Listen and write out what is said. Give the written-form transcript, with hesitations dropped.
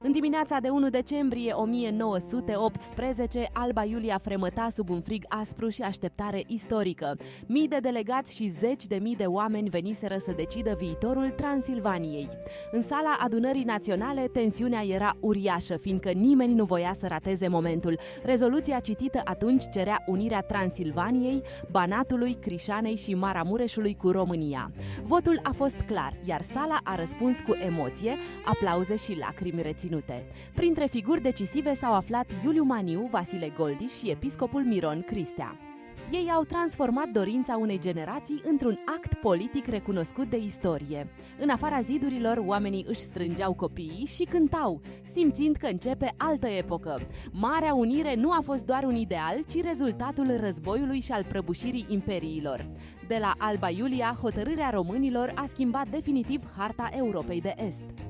În dimineața de 1 decembrie 1918, Alba Iulia fremăta sub un frig aspru și așteptare istorică. Mii de delegați și zeci de mii de oameni veniseră să decidă viitorul Transilvaniei. În sala adunării naționale, tensiunea era uriașă, fiindcă nimeni nu voia să rateze momentul. Rezoluția citită atunci cerea unirea Transilvaniei, Banatului, Crișanei și Maramureșului cu România. Votul a fost clar, iar sala a răspuns cu emoție, aplauze și lacrimi reținute. Printre figuri decisive s-au aflat Iuliu Maniu, Vasile Goldiș și episcopul Miron Cristea. Ei au transformat dorința unei generații într-un act politic recunoscut de istorie. În afara zidurilor, oamenii își strângeau copiii și cântau, simțind că începe altă epocă. Marea unire nu a fost doar un ideal, ci rezultatul războiului și al prăbușirii imperiilor. De la Alba Iulia, hotărârea românilor a schimbat definitiv harta Europei de Est.